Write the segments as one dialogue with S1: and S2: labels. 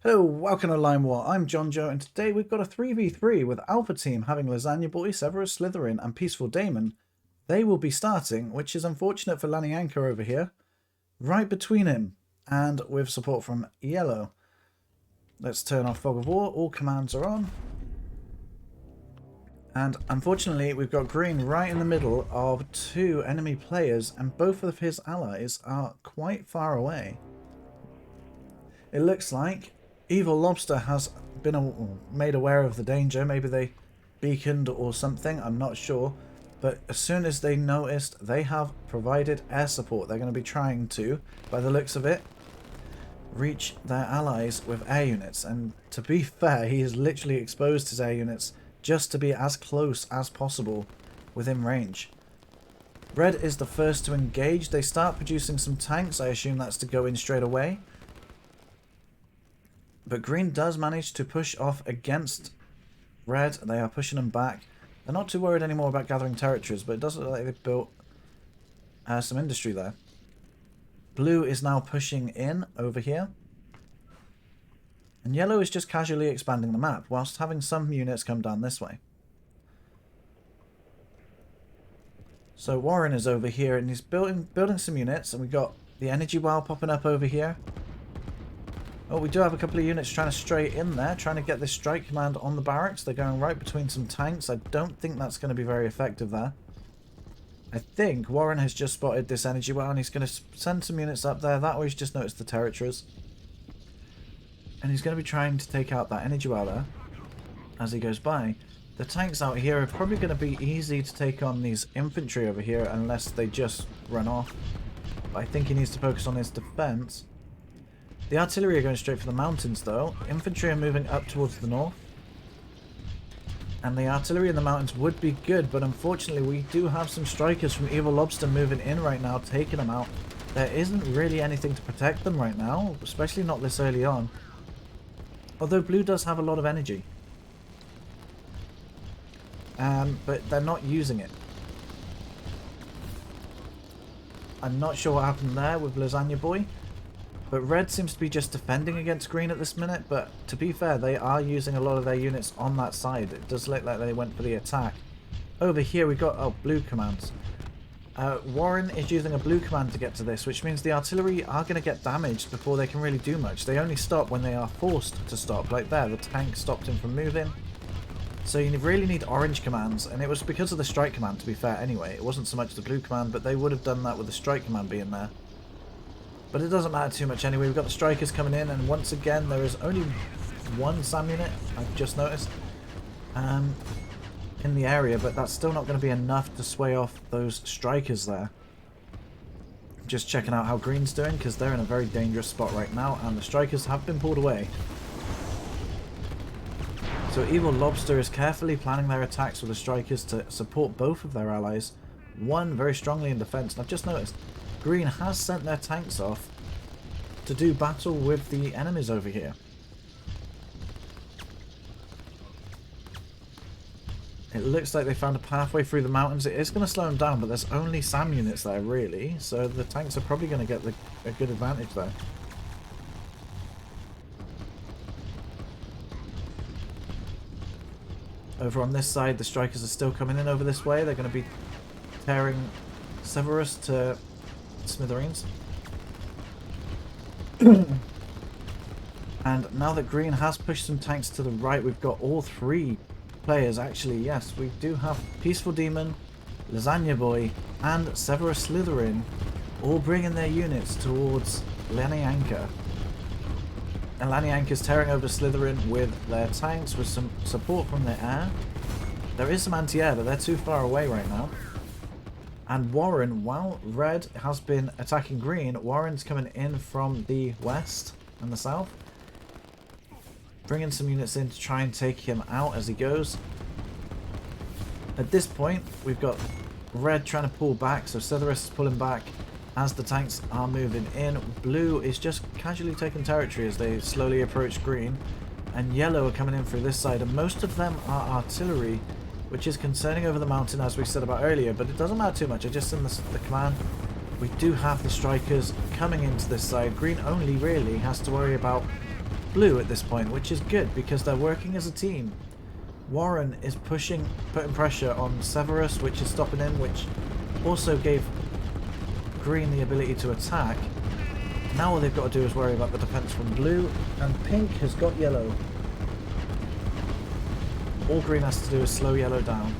S1: Hello, welcome to Lime War. I'm John Joe, and today we've got a 3v3 with Alpha Team having Lasagna Boy, Severus Slytherin, and Peaceful Damon. They will be starting, which is unfortunate for Lanianka over here, right between him, and with support from Yellow. Let's turn off Fog of War. All commands are on. And unfortunately, we've got Green right in the middle of two enemy players, and both of his allies are quite far away. It looks like Evil Lobster has been made aware of the danger. Maybe they beaconed or something, I'm not sure. But as soon as they noticed, they have provided air support. They're going to be trying to, by the looks of it, reach their allies with air units. And to be fair, he has literally exposed his air units just to be as close as possible within range. Red is the first to engage. They start producing some tanks. I assume that's to go in straight away. But Green does manage to push off against Red. They are pushing them back. They're not too worried anymore about gathering territories, but it does look like they've built some industry there. Blue is now pushing in over here. And Yellow is just casually expanding the map, whilst having some units come down this way. So Warren is over here, and he's building some units, and we've got the energy well popping up over here. Oh, we do have a couple of units trying to stray in there, trying to get this strike command on the barracks. They're going right between some tanks. I don't think that's going to be very effective there. I think Warren has just spotted this energy well, and he's going to send some units up there. That way he's just noticed the territories. And he's going to be trying to take out that energy well there as he goes by. The tanks out here are probably going to be easy to take on these infantry over here unless they just run off. But I think he needs to focus on his defense. The artillery are going straight for the mountains though. Infantry are moving up towards the north. And the artillery in the mountains would be good, but unfortunately we do have some strikers from Evil Lobster moving in right now, taking them out. There isn't really anything to protect them right now, especially not this early on. Although Blue does have a lot of energy. But they're not using it. I'm not sure what happened there with Lasagna Boy. But Red seems to be just defending against Green at this minute, but to be fair, they are using a lot of their units on that side. It does look like they went for the attack. Over here we got, oh, blue commands. Warren is using a blue command to get to this, which means the artillery are going to get damaged before they can really do much. They only stop when they are forced to stop, like there, the tank stopped him from moving. So you really need orange commands, and it was because of the strike command, to be fair anyway. It wasn't so much the blue command, but they would have done that with the strike command being there. But it doesn't matter too much anyway. We've got the strikers coming in, and once again there is only one SAM unit, I've just noticed, in the area, but that's still not going to be enough to sway off those strikers there. Just checking out how Green's doing, because they're in a very dangerous spot right now, and the strikers have been pulled away. So Evil Lobster is carefully planning their attacks with the strikers to support both of their allies. One very strongly in defense, and I've just noticed Green has sent their tanks off to do battle with the enemies over here. It looks like they found a pathway through the mountains. It is going to slow them down, but there's only SAM units there, really. So the tanks are probably going to get a good advantage there. Over on this side, the strikers are still coming in over this way. They're going to be tearing Severus to smithereens. And now that Green has pushed some tanks to the right, we've got all three players. Actually, yes, we do have Peaceful Demon, Lasagna Boy, and Severus Slytherin all bringing their units towards Lanianka. And Lanianka's tearing over Slytherin with their tanks with some support from the air. There is some anti-air, but they're too far away right now. And Warren, while Red has been attacking Green, Warren's coming in from the west and the south. Bringing some units in to try and take him out as he goes. At this point, we've got Red trying to pull back, so Severus is pulling back as the tanks are moving in. Blue is just casually taking territory as they slowly approach Green. And Yellow are coming in through this side, and most of them are artillery, which is concerning over the mountain, as we said about earlier, but it doesn't matter too much. I just send the command. We do have the strikers coming into this side. Green only really has to worry about blue at this point, which is good because they're working as a team. Warren is putting pressure on Severus, which is stopping him, which also gave green the ability to attack. Now all they've got to do is worry about the defense from blue, and pink has got yellow. All green has to do is slow yellow down.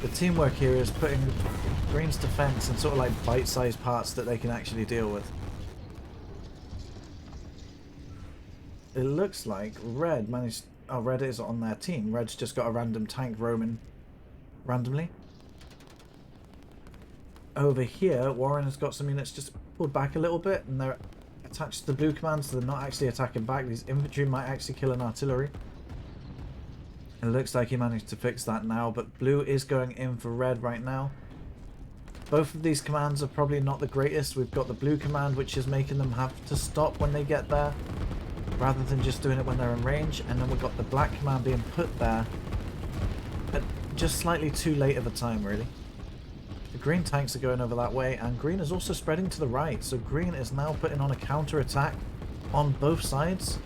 S1: The teamwork here is putting green's defense in sort of like bite-sized parts that they can actually deal with. It looks like red managed... Oh, red is on their team. Red's just got a random tank roaming randomly. Over here, Warren has got some units just pulled back a little bit, and they're attached to the blue command, so they're not actually attacking back. These infantry might actually kill an artillery. It looks like he managed to fix that now, but blue is going in for red right now. Both of these commands are probably not the greatest. We've got the blue command, which is making them have to stop when they get there, rather than just doing it when they're in range. And then we've got the black command being put there at just slightly too late of a time, really. The green tanks are going over that way, and green is also spreading to the right. So green is now putting on a counter-attack on both sides.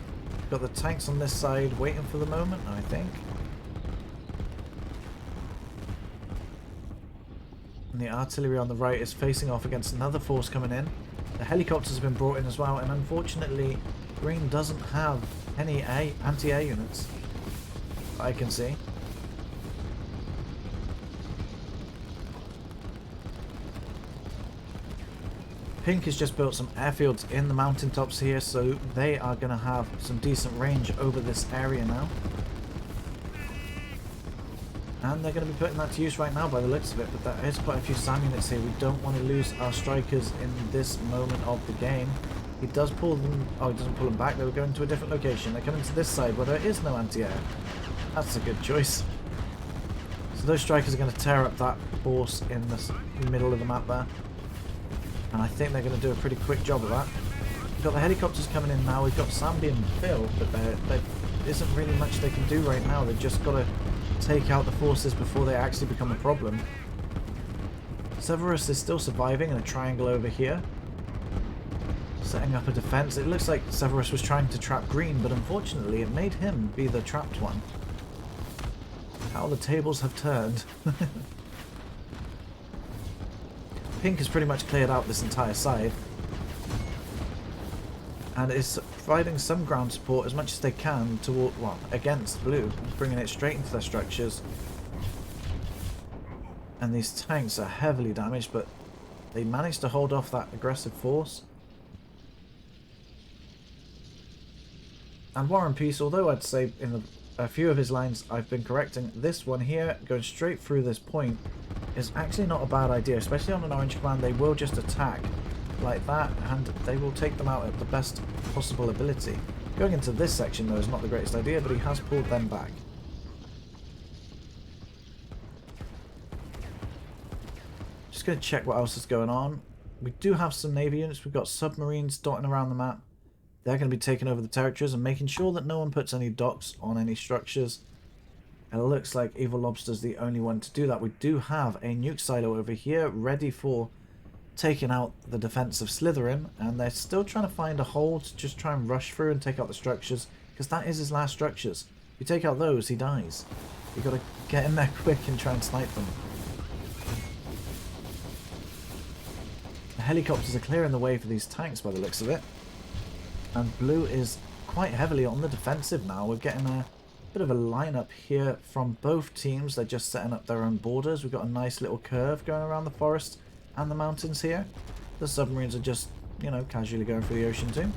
S1: Got the tanks on this side waiting for the moment, I think. And the artillery on the right is facing off against another force coming in. The helicopters have been brought in as well, and unfortunately green doesn't have any anti-air units I can see. Pink has just built some airfields in the mountaintops here, so they are going to have some decent range over this area now. And they're going to be putting that to use right now by the looks of it, but there is quite a few SAM units here. We don't want to lose our strikers in this moment of the game. He does pull them... Oh, he doesn't pull them back. They were going to a different location. They're coming to this side where there is no anti-air. That's a good choice. So those strikers are going to tear up that force in the middle of the map there. And I think they're going to do a pretty quick job of that. We've got the helicopters coming in now. We've got SAM being built, but there isn't really much they can do right now. They've just got to take out the forces before they actually become a problem. Severus is still surviving in a triangle over here, setting up a defense. It looks like Severus was trying to trap green, but unfortunately it made him be the trapped one. How the tables have turned. Pink has pretty much cleared out this entire side and is providing some ground support as much as they can toward, well, against blue, bringing it straight into their structures. And these tanks are heavily damaged, but they managed to hold off that aggressive force. And War and Peace, although I'd say in a few of his lines I've been correcting, this one here, going straight through this point, is actually not a bad idea, especially on an orange command. They will just attack like that, and they will take them out at the best possible ability. Going into this section, though, is not the greatest idea, but he has pulled them back. Just going to check what else is going on. We do have some Navy units. We've got submarines dotting around the map. They're going to be taking over the territories and making sure that no one puts any docks on any structures. And it looks like Evil Lobster's the only one to do that. We do have a nuke silo over here ready for taking out the defense of Slytherin, and they're still trying to find a hole to just try and rush through and take out the structures, because that is his last structures. If you take out those, he dies. You've got to get in there quick and try and snipe them. The helicopters are clearing the way for these tanks by the looks of it, and blue is quite heavily on the defensive now. We're getting a bit of a lineup here from both teams. They're just setting up their own borders. We've got a nice little curve going around the forest and the mountains here. The submarines are just, you know, casually going through the ocean too.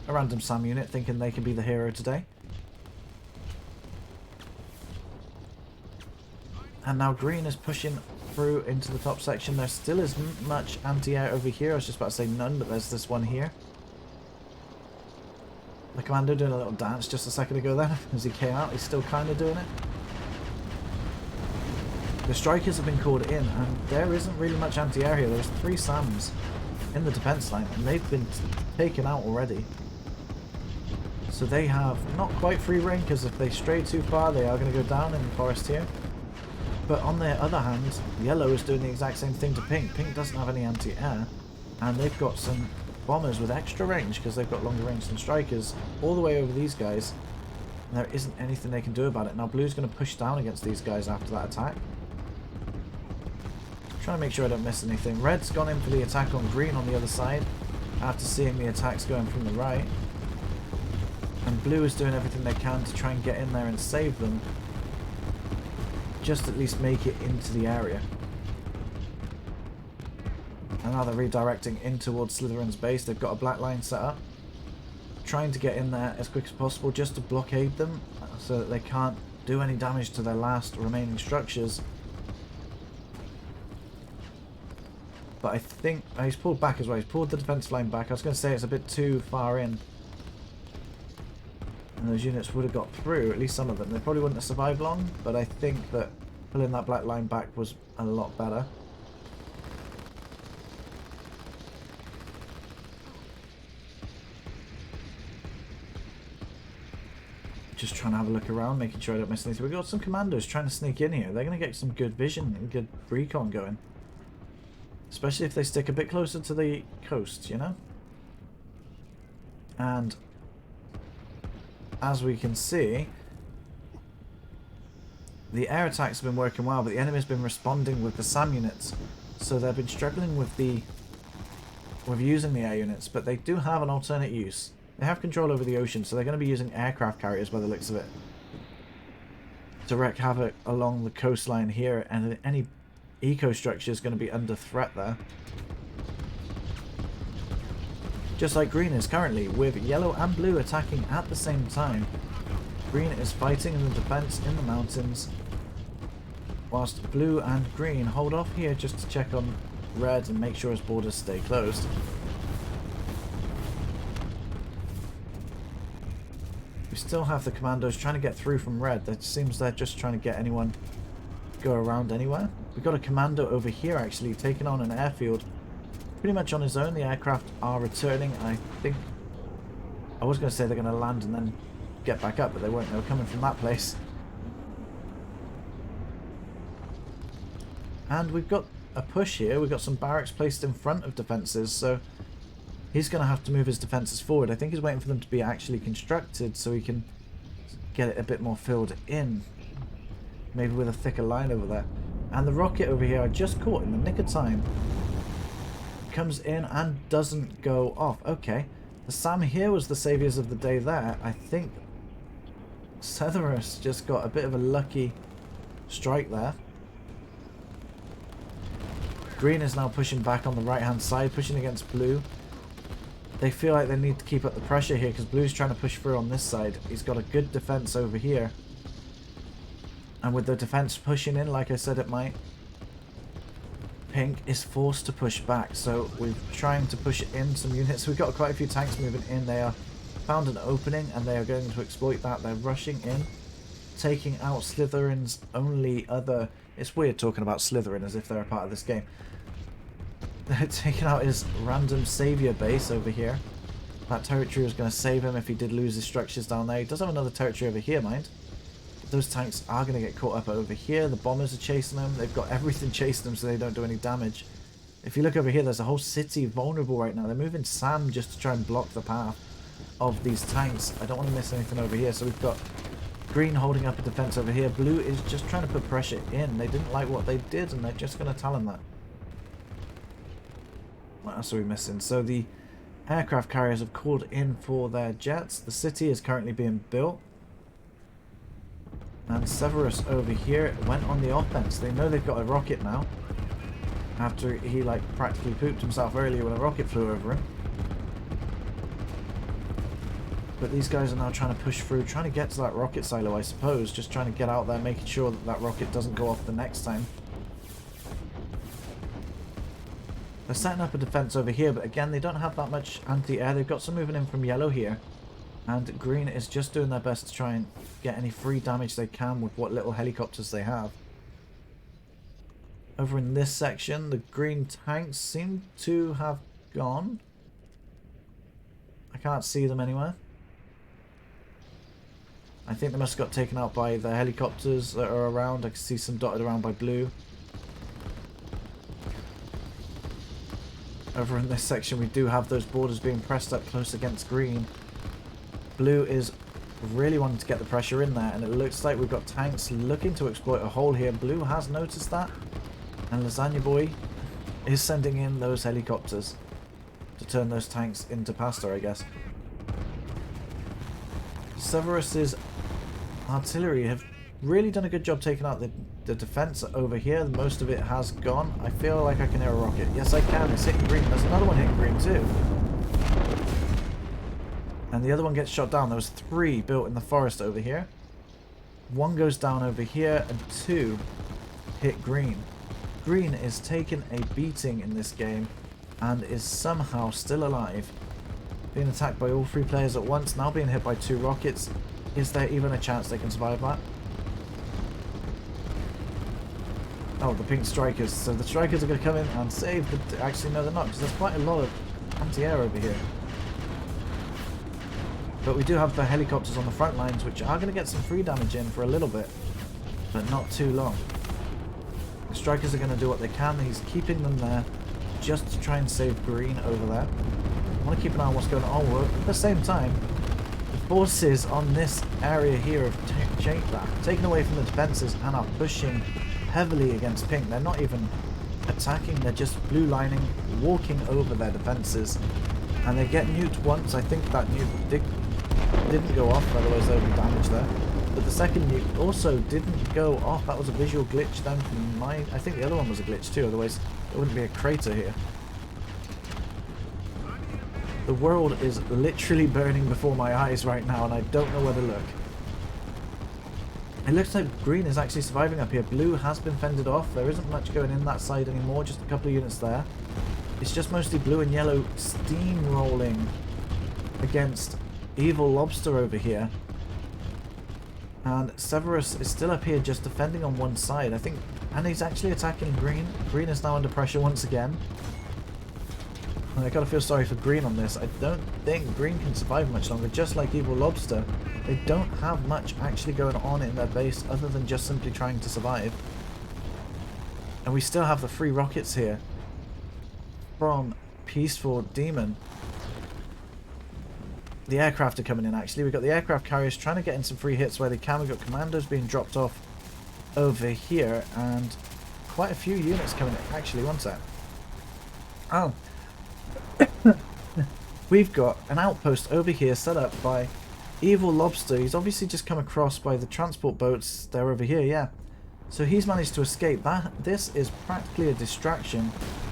S1: A random SAM unit thinking they can be the hero today. And now green is pushing through into the top section. There still isn't much anti-air over here. I was just about to say none, but there's this one here. The commander doing a little dance just a second ago then as he came out. He's still kind of doing it. The strikers have been called in, and there isn't really much anti-air here. There's 3 SAMs in the defense line, and they've been taken out already. So they have not quite free reign, because if they stray too far, they are going to go down in the forest here. But on the other hand, yellow is doing the exact same thing to pink. Pink doesn't have any anti-air, and they've got some bombers with extra range, because they've got longer range than strikers, all the way over these guys. And there isn't anything they can do about it. Now blue's going to push down against these guys after that attack. Trying to make sure I don't miss anything. Red's gone in for the attack on green on the other side, after seeing the attacks going from the right. And blue is doing everything they can to try and get in there and save them. Just at least make it into the area. And now they're redirecting in towards Slytherin's base. They've got a black line set up. Trying to get in there as quick as possible just to blockade them so that they can't do any damage to their last remaining structures. But I think... oh, he's pulled back as well. He's pulled the defense line back. I was going to say it's a bit too far in. And those units would have got through, at least some of them. They probably wouldn't have survived long, but I think that pulling that black line back was a lot better. Just trying to have a look around, making sure I don't miss anything. We've got some commandos trying to sneak in here. They're going to get some good vision and good recon going. Especially if they stick a bit closer to the coast, you know? And as we can see, the air attacks have been working well, but the enemy's been responding with the SAM units. So they've been struggling with using the air units, but they do have an alternate use. They have control over the ocean, so they're going to be using aircraft carriers by the looks of it to wreak havoc along the coastline here, and any eco structure is going to be under threat there. Just like green is currently, with yellow and blue attacking at the same time. Green is fighting in the defense in the mountains, whilst blue and green hold off here just to check on red and make sure his borders stay closed. We still have the commandos trying to get through from red. It seems they're just trying to get anyone go around anywhere. We've got a commando over here actually taking on an airfield pretty much on his own. The aircraft are returning. I think I was going to say they're going to land and then get back up, but they weren't. They were coming from that place. And we've got a push here. We've got some barracks placed in front of defences, so he's going to have to move his defences forward. I think he's waiting for them to be actually constructed so he can get it a bit more filled in. Maybe with a thicker line over there. And the rocket over here I just caught in the nick of time. Comes in and doesn't go off. Okay. The SAM here was the saviours of the day there. I think Suprise just got a bit of a lucky strike there. Green is now pushing back on the right hand side, pushing against blue. They feel like they need to keep up the pressure here because blue's trying to push through on this side. He's got a good defense over here. And with the defense pushing in, like I said it might, pink is forced to push back. So we're trying to push in some units. We've got quite a few tanks moving in. They are found an opening and they are going to exploit that. They're rushing in, taking out Slytherin's only other... It's weird talking about Slytherin as if they're a part of this game. They're taking out his random saviour base over here. That territory was going to save him if he did lose his structures down there. He does have another territory over here, mind. Those tanks are going to get caught up over here. The bombers are chasing them. They've got everything chasing them so they don't do any damage. If you look over here, there's a whole city vulnerable right now. They're moving SAM just to try and block the path of these tanks. I don't want to miss anything over here. So we've got green holding up a defense over here. Blue is just trying to put pressure in. They didn't like what they did and they're just going to tell them that. What else are we missing? So the aircraft carriers have called in for their jets. The city is currently being built. And Suprise over here went on the offense. They know they've got a rocket now. After he like practically pooped himself earlier when a rocket flew over him. But these guys are now trying to push through, trying to get to that rocket silo, I suppose. Just trying to get out there, making sure that that rocket doesn't go off the next time. They're setting up a defense over here, but again, they don't have that much anti-air. They've got some moving in from yellow here. And green is just doing their best to try and get any free damage they can with what little helicopters they have. Over in this section, the green tanks seem to have gone. I can't see them anywhere. I think they must have got taken out by the helicopters that are around. I can see some dotted around by blue. Over in this section, we do have those borders being pressed up close against green. Blue is really wanting to get the pressure in there, and it looks like we've got tanks looking to exploit a hole here. Blue has noticed that, and Lasagna Boy is sending in those helicopters to turn those tanks into pasta, I guess. Severus's artillery have really done a good job taking out the defense over here. Most of it has gone. I feel like I can hear a rocket. Yes, I can. It's hitting green. There's another one hitting green too. And the other one gets shot down. There was 3 built in the forest over here. 1 goes down over here, and 2 hit green. Green is taking a beating in this game and is somehow still alive. Being attacked by all 3 players at once, now being hit by 2 rockets. Is there even a chance they can survive that? Oh, the pink strikers. So the strikers are going to come in and save the... Actually, no, they're not, because there's quite a lot of anti-air over here. But we do have the helicopters on the front lines, which are going to get some free damage in for a little bit, but not too long. The strikers are going to do what they can. He's keeping them there just to try and save green over there. I want to keep an eye on what's going on. Oh, at the same time, the forces on this area here have taken away from the defences and are pushing heavily against pink. They're not even attacking, they're just blue lining, walking over their defences. And they get nuked once. I think that nuke didn't go off, otherwise there would be damage there. But the second nuke also didn't go off. That was a visual glitch then from my... I think the other one was a glitch too, otherwise there wouldn't be a crater here. The world is literally burning before my eyes right now, and I don't know where to look. It looks like green is actually surviving up here. Blue has been fended off. There isn't much going in that side anymore, just a couple of units there. It's just mostly blue and yellow steamrolling against Evil Lobster over here. And Severus is still up here just defending on one side, I think. And he's actually attacking green. Green is now under pressure once again. And I gotta feel sorry for green on this. I don't think green can survive much longer. Just like Evil Lobster, they don't have much actually going on in their base other than just simply trying to survive. And we still have the 3 rockets here from Peaceful Demon. The aircraft are coming in actually. We've got the aircraft carriers trying to get in some free hits where they can. We've got commandos being dropped off over here and quite a few units coming in. Actually, one sec. Oh. We've got an outpost over here set up by Evil Lobster. He's obviously just come across by the transport boats. They're over here, yeah. So he's managed to escape. This is practically a distraction.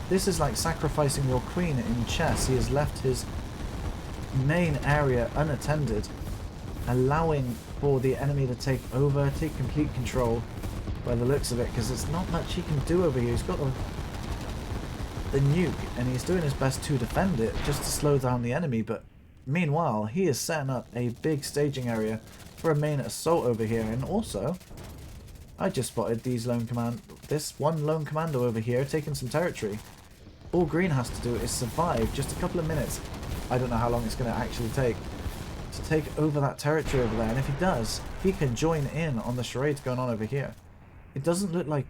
S1: This is like sacrificing your queen in chess. He has left his main area unattended, allowing for the enemy to take over, take complete control by the looks of it, because there's not much he can do over here. He's got the nuke and he's doing his best to defend it just to slow down the enemy, but meanwhile he is setting up a big staging area for a main assault over here. And also I just spotted this one lone commando over here taking some territory. All green has to do is survive just a couple of minutes. I don't know how long it's going to actually take to take over that territory over there, and if he does, he can join in on the charades going on over here. It doesn't look like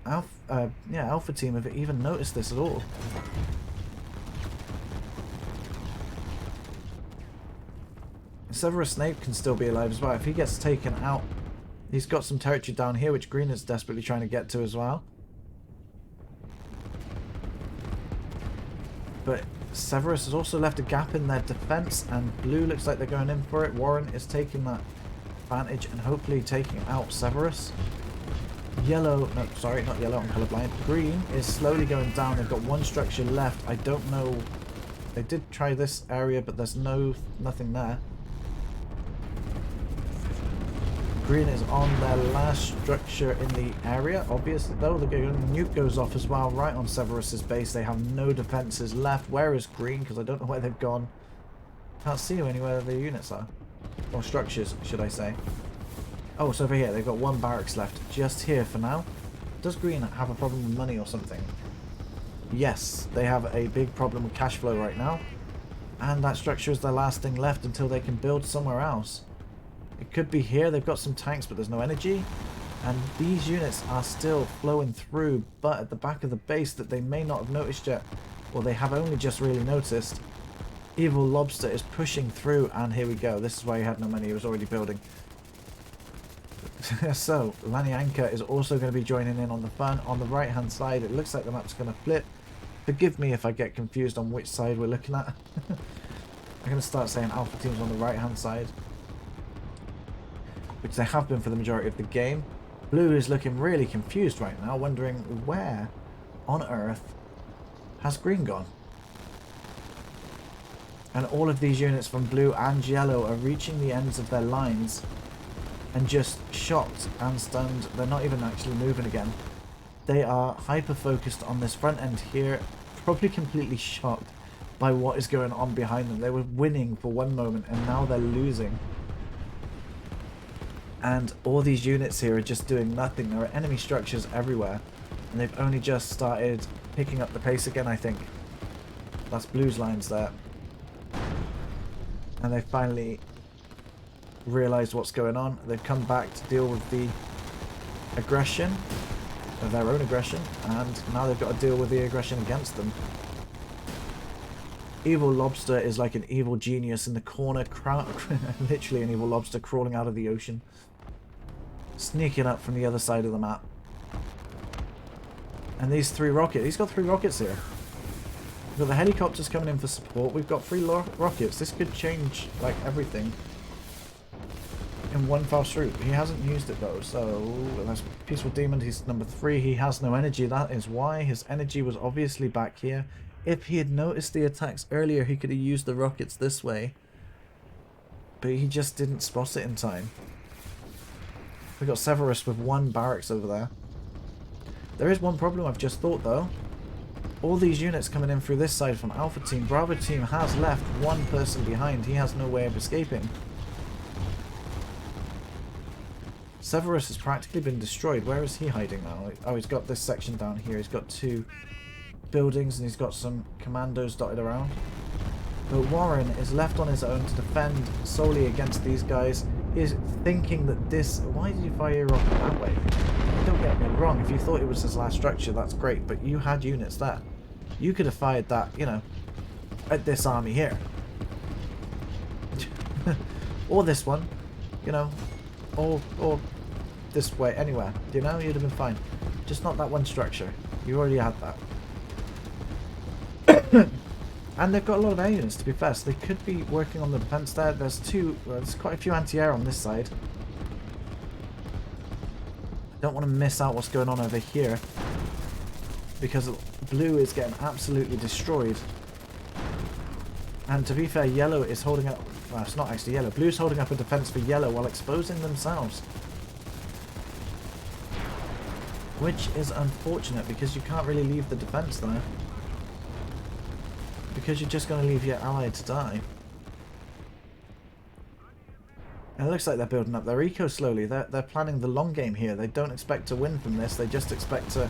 S1: Alpha Team have even noticed this at all. Severus Snape can still be alive as well. If he gets taken out, he's got some territory down here which green is desperately trying to get to as well. But Severus has also left a gap in their defense, and blue looks like they're going in for it. Warren is taking that advantage and hopefully taking out Severus. Yellow, no, sorry, not yellow, I'm colorblind. Green is slowly going down. They've got one structure left. I don't know. They did try this area, but there's nothing there. Green is on their last structure in the area. Obviously, though, the nuke goes off as well, right on Severus's base. They have no defenses left. Where is green? Because I don't know where they've gone. Can't see anywhere their units are. Or structures, should I say. Oh, it's over here. They've got one barracks left just here for now. Does green have a problem with money or something? Yes, they have a big problem with cash flow right now. And that structure is their last thing left until they can build somewhere else. It could be here. They've got some tanks, but there's no energy. And these units are still flowing through, but at the back of the base that they may not have noticed yet. or they have only just really noticed, Evil Lobster is pushing through, and here we go. This is why he had no money, he was already building. So, Lanianka is also going to be joining in on the fun. On the right hand side, it looks like the map's going to flip. Forgive me if I get confused on which side we're looking at. I'm going to start saying Alpha Team's on the right hand side, which they have been for the majority of the game. Blue is looking really confused right now, wondering where on earth has green gone. And all of these units from blue and yellow are reaching the ends of their lines and just shocked and stunned. They're not even actually moving again. They are hyper-focused on this front end here, probably completely shocked by what is going on behind them. They were winning for one moment and now they're losing. And all these units here are just doing nothing. There are enemy structures everywhere. And they've only just started picking up the pace again, I think. That's Blue's lines there. And they finally realised what's going on. They've come back to deal with the aggression, of their own aggression, and now they've got to deal with the aggression against them. Evil Lobster is like an evil genius in the corner, literally an evil lobster crawling out of the ocean, sneaking up from the other side of the map. And these three rockets, he's got 3 rockets here. We've got the helicopters coming in for support. We've got 3 rockets. This could change like everything in one fell swoop. He hasn't used it though, so that's Peaceful Demon. He's number 3. He has no energy. That is why his energy was obviously back here. If he had noticed the attacks earlier, he could have used the rockets this way, but he just didn't spot it in time. We've got Severus with 1 barracks over there. There is one problem I've just thought though. All these units coming in through this side from Alpha Team. Bravo Team has left 1 person behind. He has no way of escaping. Severus has practically been destroyed. Where is he hiding now? Oh, he's got this section down here. He's got 2 buildings and he's got some commandos dotted around. But Warren is left on his own to defend solely against these guys. He's thinking that this... Why did you fire your rocket that way? Don't get me wrong, if you thought it was his last structure, that's great, but you had units there. You could have fired that, you know, at this army here. Or this one, you know, or this way, anywhere, you know, you'd have been fine. Just not that one structure. You already had that. And they've got a lot of air units, to be fair, so they could be working on the defense there. There's quite a few anti-air on this side. I don't want to miss out what's going on over here, because blue is getting absolutely destroyed. And to be fair, yellow is holding up... Well, it's not actually yellow. Blue's holding up a defense for yellow while exposing themselves. Which is unfortunate, because you can't really leave the defense there. Because you're just going to leave your ally to die. And it looks like they're building up their eco slowly. They're planning the long game here. They don't expect to win from this. They just expect to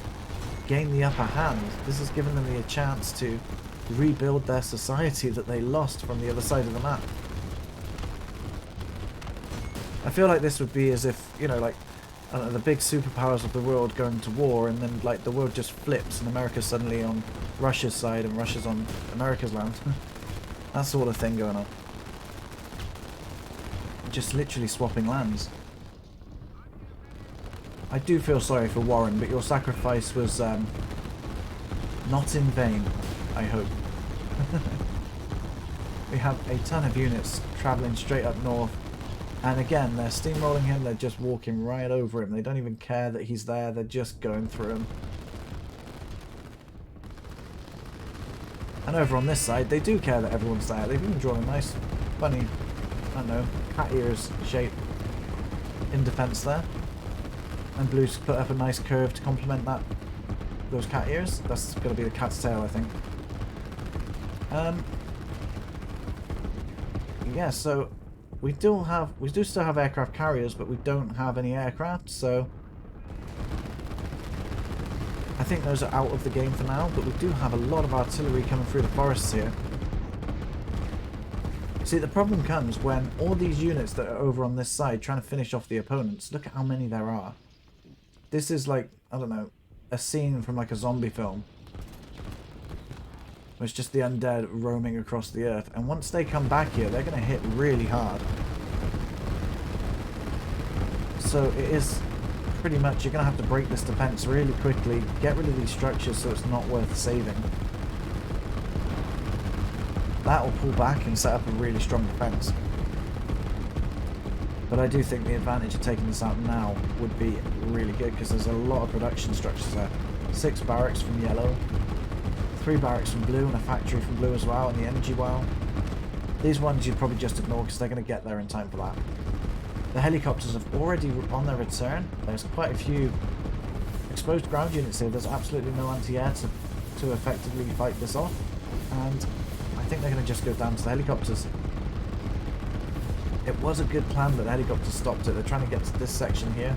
S1: gain the upper hand. This has given them a chance to rebuild their society that they lost from the other side of the map. I feel like this would be as if, you know, like, I don't know, the big superpowers of the world going to war, and then like the world just flips and America's suddenly on Russia's side and Russia's on America's land. That sort of thing going on. Just literally swapping lands. I do feel sorry for Warren, but your sacrifice was not in vain, I hope. We have a ton of units travelling straight up north. And again, they're steamrolling him, they're just walking right over him. They don't even care that he's there, they're just going through him. And over on this side, they do care that everyone's there. They've even drawn a nice, funny, I don't know, cat ears shape in defence there. And Blue's put up a nice curve to complement that, those cat ears. That's going to be the cat's tail, I think. Yeah, so... We do still have aircraft carriers, but we don't have any aircraft, so I think those are out of the game for now, but we do have a lot of artillery coming through the forests here. See, the problem comes when all these units that are over on this side trying to finish off the opponents, look at how many there are. This is like, I don't know, a scene from like a zombie film. It's just the undead roaming across the earth. And once they come back here, they're going to hit really hard. So it is pretty much, you're going to have to break this defense really quickly. Get rid of these structures so it's not worth saving. That will pull back and set up a really strong defense. But I do think the advantage of taking this out now would be really good because there's a lot of production structures there. 6 barracks from yellow, 3 barracks from blue and a factory from blue as well, and the energy well. These ones you'd probably just ignore because they're going to get there in time for that. The helicopters have already on their return. There's quite a few exposed ground units here. There's absolutely no anti-air to effectively fight this off. And I think they're going to just go down to the helicopters. It was a good plan, but the helicopters stopped it. They're trying to get to this section here.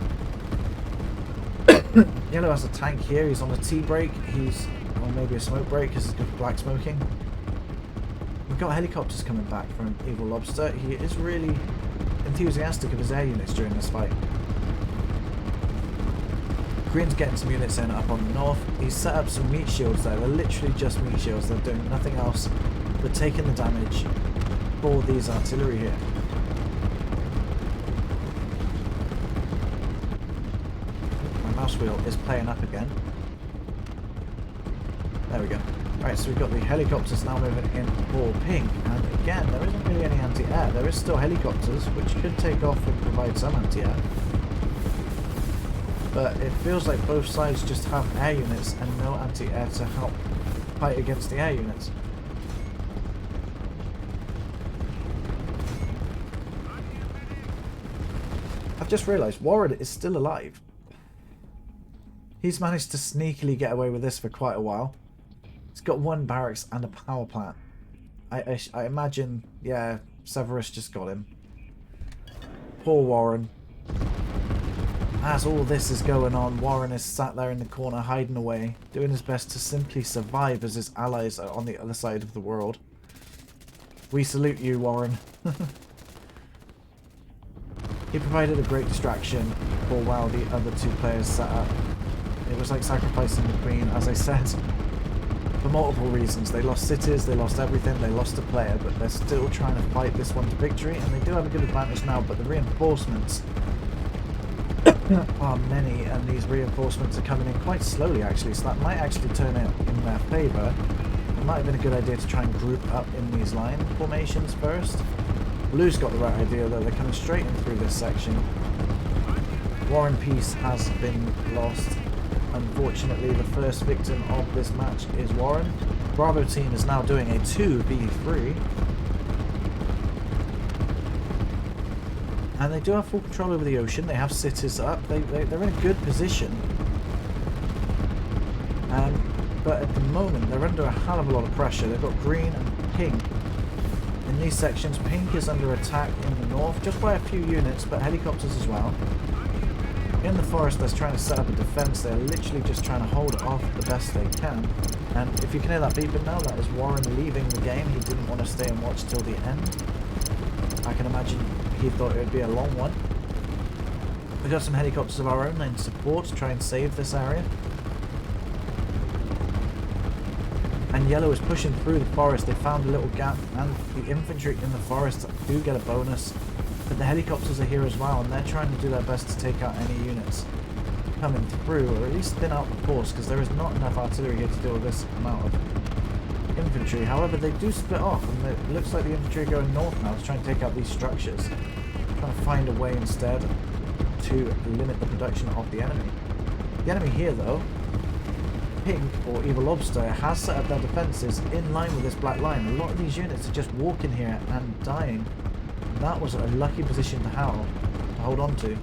S1: Yellow has a tank here. He's on a T-brake. Or maybe a smoke brake because he's got black smoking. We've got helicopters coming back from Evil Lobster. He is really enthusiastic of his air units during this fight. Green's getting some units in up on the north. He's set up some meat shields there. They're literally just meat shields. They're doing nothing else but taking the damage for these artillery here. Mouse wheel is playing up again. There we go. Right, so we've got the helicopters now moving in for pink, and again, there isn't really any anti-air. There is still helicopters, which could take off and provide some anti-air. But it feels like both sides just have air units and no anti-air to help fight against the air units. I've just realised Warren is still alive. He's managed to sneakily get away with this for quite a while. He's got 1 barracks and a power plant. I imagine, yeah, Severus just got him. Poor Warren. As all this is going on, Warren is sat there in the corner hiding away, doing his best to simply survive as his allies are on the other side of the world. We salute you, Warren. He provided a great distraction for while the other 2 players sat up. It was like sacrificing the queen, as I said, for multiple reasons. They lost cities, they lost everything, they lost a player, but they're still trying to fight this one to victory, and they do have a good advantage now, but the reinforcements are many, and these reinforcements are coming in quite slowly actually, so that might actually turn out in their favour. It might have been a good idea to try and group up in these line formations first. Blue's got the right idea though, they're coming straight in through this section. War and Peace has been lost. Unfortunately, the first victim of this match is Warren. Bravo team is now doing a 2v3. And they do have full control over the ocean. They have cities up. They're in a good position. But at the moment, they're under a hell of a lot of pressure. They've got green and pink in these sections. Pink is under attack in the north, just by a few units, but helicopters as well. In the forest, they're trying to set up a defense. They're literally just trying to hold it off the best they can. And if you can hear that beeping now, that is Warren leaving the game. He didn't want to stay and watch till the end. I can imagine he thought it would be a long one. We've got some helicopters of our own in support to try and save this area. And yellow is pushing through the forest. They found a little gap, and the infantry in the forest do get a bonus. But the helicopters are here as well, and they're trying to do their best to take out any units coming through, or at least thin out the force, because there is not enough artillery here to deal with this amount of infantry. However, they do split off, and it looks like the infantry are going north now to try and take out these structures. Trying to find a way instead to limit the production of the enemy. The enemy here, though, Pink, or Evil Lobster, has set up their defences in line with this black line. A lot of these units are just walking here and dying. That was a lucky position to hold on to.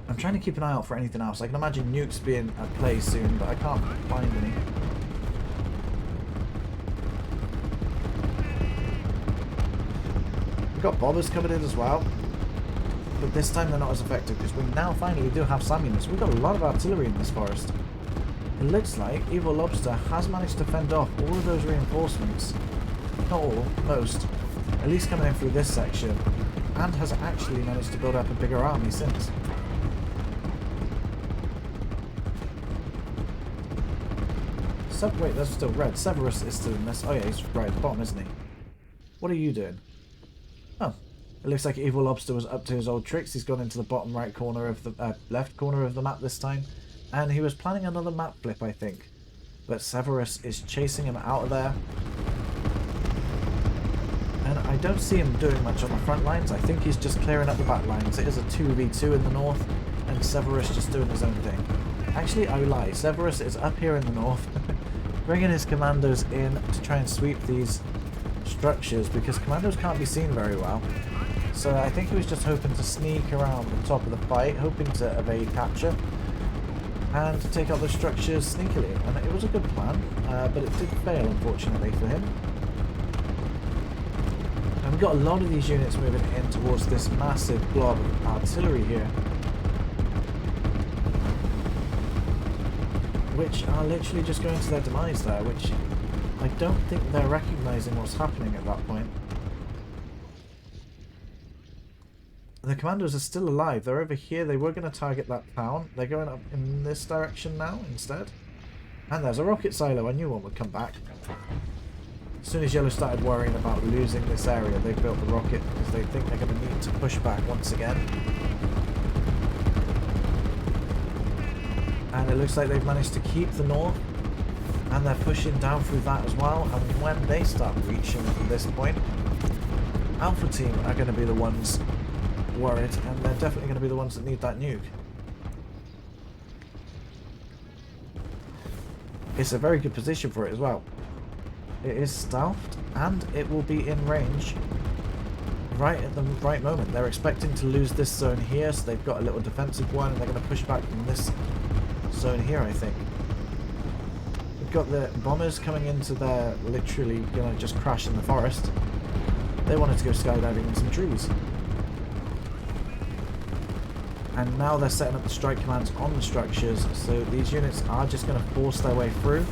S1: I'm trying to keep an eye out for anything else. I can imagine nukes being at play soon, but I can't find any. We've got bombers coming in as well, but this time they're not as effective because we now finally do have some units. We've got a lot of artillery in this forest. It looks like Evil Lobster has managed to fend off all of those reinforcements. Not all, most. At least coming in through this section, and has actually managed to build up a bigger army since. Wait, that's still red. Severus is still in this. Oh yeah, he's right at the bottom, isn't he? What are you doing? Oh, it looks like Evil Lobster was up to his old tricks. He's gone into the bottom right corner of the left corner of the map this time, and he was planning another map flip, I think. But Severus is chasing him out of there, and I don't see him doing much on the front lines. I think he's just clearing up the back lines. It is a 2v2 in the north, and Severus just doing his own thing. Actually, I lie. Severus is up here in the north, bringing his commandos in to try and sweep these structures, because commandos can't be seen very well. So I think he was just hoping to sneak around the top of the fight, hoping to evade capture and to take out the structures sneakily. And it was a good plan, but it did fail, unfortunately, for him. And we've got a lot of these units moving in towards this massive blob of artillery here, which are literally just going to their demise there, which I don't think they're recognising what's happening at that point. The commandos are still alive. They're over here. They were going to target that town. They're going up in this direction now instead. And there's a rocket silo. I knew one would come back. As soon as Yellow started worrying about losing this area, they built the rocket because they think they're going to need to push back once again. And it looks like they've managed to keep the north. And they're pushing down through that as well. And when they start reaching this point, Alpha Team are going to be the ones worried, and they're definitely going to be the ones that need that nuke. It's a very good position for it as well. It is stealthed, and it will be in range right at the right moment. They're expecting to lose this zone here, so they've got a little defensive one, and they're going to push back from this zone here, I think. We've got the bombers coming into there, literally going to just crash in the forest. They wanted to go skydiving in some trees. And now they're setting up the strike commands on the structures, so these units are just going to force their way through.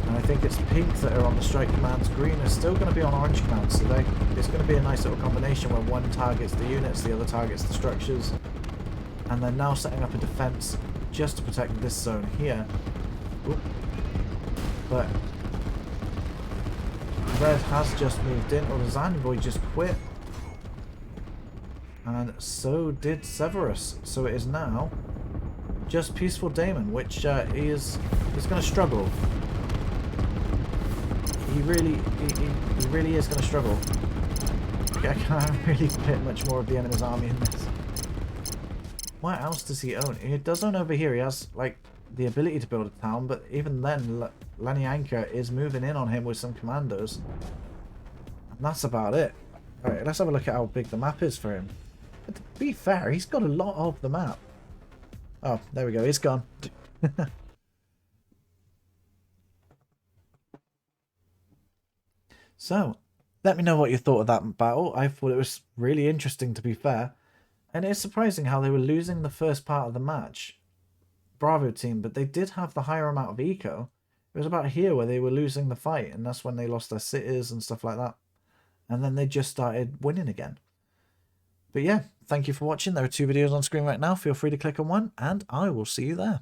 S1: And I think it's pink that are on the strike commands, green is still going to be on orange commands, so it's going to be a nice little combination where one targets the units, the other targets the structures. And they're now setting up a defense just to protect this zone here. Oop. But Red has just moved in, or the Zanvoy just quit. And so did Severus. So it is now just Peaceful Damon, which he's going to struggle. He really is going to struggle. I can't really fit much more of the enemy's army in this. What else does he own? He does own over here. He has like the ability to build a town, but even then, Lanianka is moving in on him with some commandos. And that's about it. Alright, let's have a look at how big the map is for him. But to be fair, he's got a lot of the map. Oh, there we go. It's gone. So, let me know what you thought of that battle. I thought it was really interesting, to be fair. And it's surprising how they were losing the first part of the match. Bravo team, but they did have the higher amount of eco. It was about here where they were losing the fight, and that's when they lost their cities and stuff like that. And then they just started winning again. But yeah, thank you for watching. There are 2 videos on screen right now. Feel free to click on one, and I will see you there.